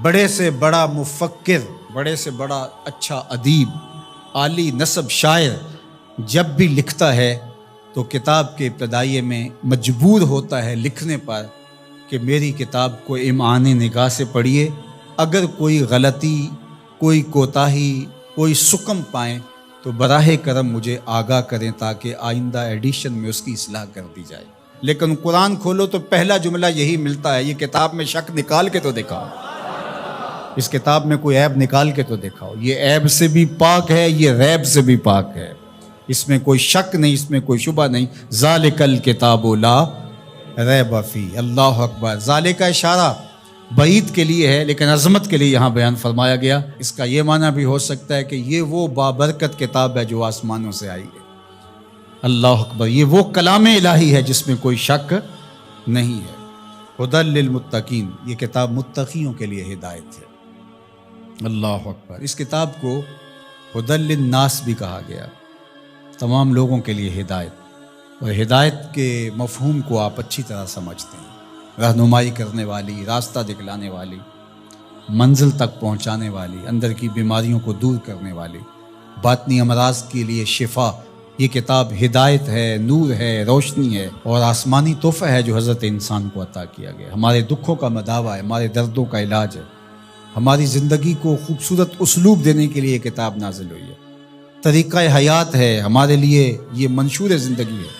بڑے سے بڑا مفکر، بڑے سے بڑا اچھا ادیب، عالی نسب شاعر جب بھی لکھتا ہے تو کتاب کے ابتدائیے میں مجبور ہوتا ہے لکھنے پر کہ میری کتاب کو امعان نگاہ سے پڑھیے، اگر کوئی غلطی، کوئی کوتاہی، کوئی سکم پائیں تو براہ کرم مجھے آگاہ کریں تاکہ آئندہ ایڈیشن میں اس کی اصلاح کر دی جائے۔ لیکن قرآن کھولو تو پہلا جملہ یہی ملتا ہے، یہ کتاب میں شک نکال کے تو دکھاؤ، اس کتاب میں کوئی عیب نکال کے تو دکھاؤ، یہ عیب سے بھی پاک ہے، یہ ریب سے بھی پاک ہے، اس میں کوئی شک نہیں، اس میں کوئی شبہ نہیں۔ ذالک الکتاب لا ریب فیہ، اللہ اکبر۔ ذالک کا اشارہ بعید کے لیے ہے لیکن عظمت کے لیے یہاں بیان فرمایا گیا۔ اس کا یہ معنی بھی ہو سکتا ہے کہ یہ وہ بابرکت کتاب ہے جو آسمانوں سے آئی ہے، اللہ اکبر، یہ وہ کلام الہی ہے جس میں کوئی شک نہیں ہے۔ ہدی للمتقین، یہ کتاب متقیوں کے لیے ہدایت ہے، اللہ اکبر۔ اس کتاب کو ہدی للناس بھی کہا گیا، تمام لوگوں کے لیے ہدایت، اور ہدایت کے مفہوم کو آپ اچھی طرح سمجھتے ہیں، رہنمائی کرنے والی، راستہ دکھلانے والی، منزل تک پہنچانے والی، اندر کی بیماریوں کو دور کرنے والی، باطنی امراض کے لیے شفا۔ یہ کتاب ہدایت ہے، نور ہے، روشنی ہے، اور آسمانی تحفہ ہے جو حضرت انسان کو عطا کیا گیا، ہمارے دکھوں کا مداوع ہے، ہمارے دردوں کا علاج ہے، ہماری زندگی کو خوبصورت اسلوب دینے کے لیے یہ کتاب نازل ہوئی ہے، طریقہ حیات ہے، ہمارے لیے یہ منشور زندگی ہے۔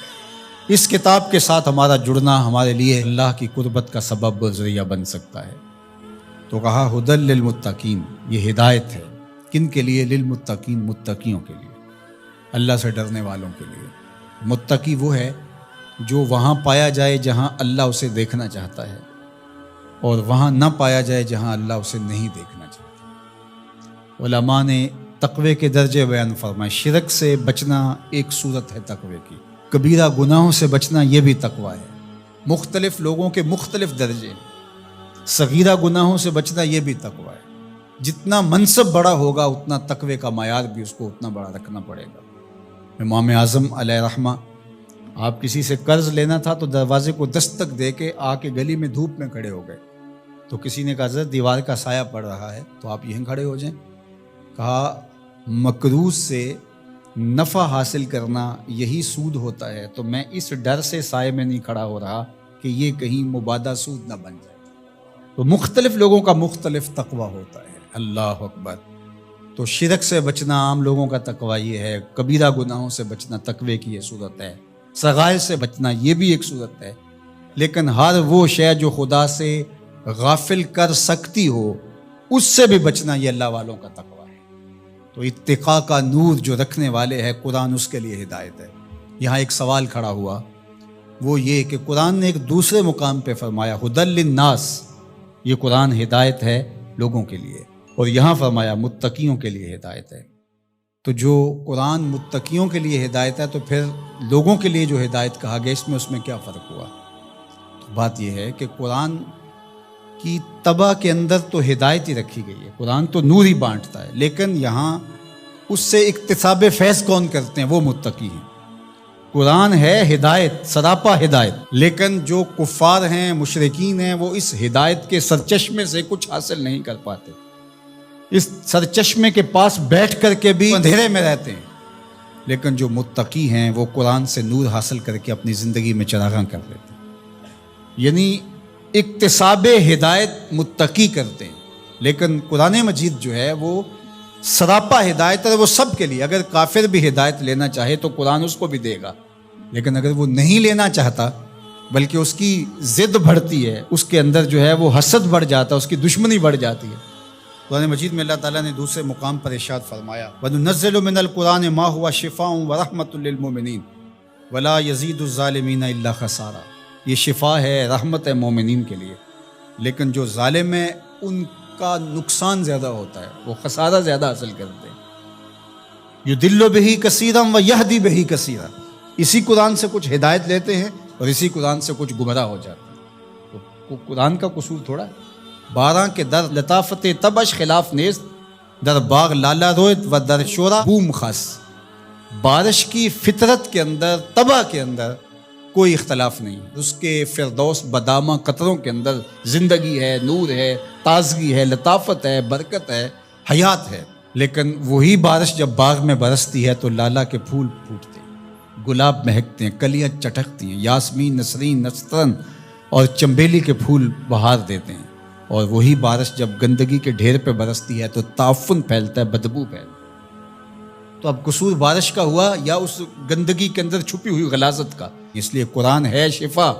اس کتاب کے ساتھ ہمارا جڑنا ہمارے لیے اللہ کی قربت کا سبب و ذریعہ بن سکتا ہے۔ تو کہا ہدی للمتقین، یہ ہدایت ہے کن کے لیے؟ للمتقین، متقیوں کے لیے، اللہ سے ڈرنے والوں کے لیے۔ متقی وہ ہے جو وہاں پایا جائے جہاں اللہ اسے دیکھنا چاہتا ہے، اور وہاں نہ پایا جائے جہاں اللہ اسے نہیں دیکھنا چاہتا۔ علماء نے تقوی کے درجے بیان فرمائے، شرک سے بچنا ایک صورت ہے تقوی کی، کبیرہ گناہوں سے بچنا یہ بھی تقوی ہے، مختلف لوگوں کے مختلف درجے ہیں، صغیرہ گناہوں سے بچنا یہ بھی تقوی ہے۔ جتنا منصب بڑا ہوگا اتنا تقوی کا معیار بھی اس کو اتنا بڑا رکھنا پڑے گا۔ امام اعظم علیہ رحمہ، آپ کسی سے قرض لینا تھا تو دروازے کو دستک دے کے آ کے گلی میں دھوپ میں کھڑے ہو گئے، تو کسی نے کہا حضرت دیوار کا سایہ پڑ رہا ہے تو آپ یہیں کھڑے ہو جائیں۔ کہا مقروض سے نفع حاصل کرنا یہی سود ہوتا ہے، تو میں اس ڈر سے سائے میں نہیں کھڑا ہو رہا کہ یہ کہیں مبادہ سود نہ بن جائے۔ تو مختلف لوگوں کا مختلف تقوی ہوتا ہے، اللہ اکبر۔ تو شرک سے بچنا عام لوگوں کا تقوی یہ ہے، کبیرہ گناہوں سے بچنا تقوی کی یہ صورت ہے، صغائر سے بچنا یہ بھی ایک صورت ہے، لیکن ہر وہ شے جو خدا سے غافل کر سکتی ہو اس سے بھی بچنا یہ اللہ والوں کا تقوی ہے۔ تو اتقاء کا نور جو رکھنے والے ہیں قرآن، اس کے لیے ہدایت ہے۔ یہاں ایک سوال کھڑا ہوا، وہ یہ کہ قرآن نے ایک دوسرے مقام پہ فرمایا ہدی للناس، یہ قرآن ہدایت ہے لوگوں کے لیے، اور یہاں فرمایا متقیوں کے لیے ہدایت ہے۔ تو جو قرآن متقیوں کے لیے ہدایت ہے تو پھر لوگوں کے لیے جو ہدایت کہا گیا اس میں کیا فرق ہوا؟ تو بات یہ ہے کہ قرآن کی طبع کے اندر تو ہدایت ہی رکھی گئی ہے، قرآن تو نور ہی بانٹتا ہے، لیکن یہاں اس سے اکتساب فیض کون کرتے ہیں؟ وہ متقی ہیں۔ قرآن ہے ہدایت، سراپا ہدایت، لیکن جو کفار ہیں، مشرکین ہیں، وہ اس ہدایت کے سرچشمے سے کچھ حاصل نہیں کر پاتے، اس سرچشمے کے پاس بیٹھ کر کے بھی اندھیرے میں رہتے ہیں، لیکن جو متقی ہیں وہ قرآن سے نور حاصل کر کے اپنی زندگی میں چراغاں کر لیتے ہیں، یعنی اکتساب ہدایت متقی کرتے ہیں۔ لیکن قرآن مجید جو ہے وہ سراپا ہدایت ہے، وہ سب کے لیے، اگر کافر بھی ہدایت لینا چاہے تو قرآن اس کو بھی دے گا، لیکن اگر وہ نہیں لینا چاہتا بلکہ اس کی ضد بڑھتی ہے، اس کے اندر جو ہے وہ حسد بڑھ جاتا ہے، اس کی دشمنی بڑھ جاتی ہے۔ قرآن مجید میں اللہ تعالیٰ نے دوسرے مقام پر ارشاد فرمایا وَنُنَزِّلُ مِنَ الْقُرْآنِ مَا هُوَ شِفَاءٌ وَرَحْمَةٌ لِّلْمُؤْمِنِينَ وَلَا يَزِيدُ الظَّالِمِينَ إِلَّا خَسَارًا۔ یہ شفا ہے، رحمت ہے مومنین کے لیے، لیکن جو ظالم ہے ان کا نقصان زیادہ ہوتا ہے، وہ خسارہ زیادہ حاصل کرتے ہیں۔ يُضِلُّ بِهِ كَثِيرًا وَيَهْدِي بِهِ كَثِيرًا، اسی قرآن سے کچھ ہدایت لیتے ہیں اور اسی قرآن سے کچھ گمراہ ہو جاتے ہیں۔ تو قرآن کا قصور تھوڑا ہے۔ باراں کے در لطافت تبش خلاف نیست، در باغ لالا رویت و در شورا بوم خاص۔ بارش کی فطرت کے اندر، طبع کے اندر کوئی اختلاف نہیں، اس کے فردوس بدامہ قطروں کے اندر زندگی ہے، نور ہے، تازگی ہے، لطافت ہے، برکت ہے، حیات ہے۔ لیکن وہی بارش جب باغ میں برستی ہے تو لالا کے پھول پھوٹتے ہیں، گلاب مہکتے ہیں، کلیاں چٹکتی ہیں، یاسمین، نسرین، نسترن اور چنبیلی کے پھول بہار دیتے ہیں۔ اور وہی بارش جب گندگی کے ڈھیر پہ برستی ہے تو تعفن پھیلتا ہے، بدبو پھیلتا ہے۔ تو اب قصور بارش کا ہوا یا اس گندگی کے اندر چھپی ہوئی غلاظت کا؟ اس لیے قرآن ہے شفا،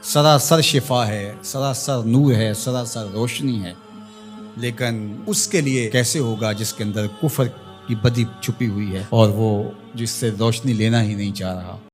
سراسر شفا ہے، سراسر نور ہے، سراسر روشنی ہے۔ لیکن اس کے لیے کیسے ہوگا جس کے اندر کفر کی بدی چھپی ہوئی ہے اور وہ جس سے روشنی لینا ہی نہیں چاہ رہا۔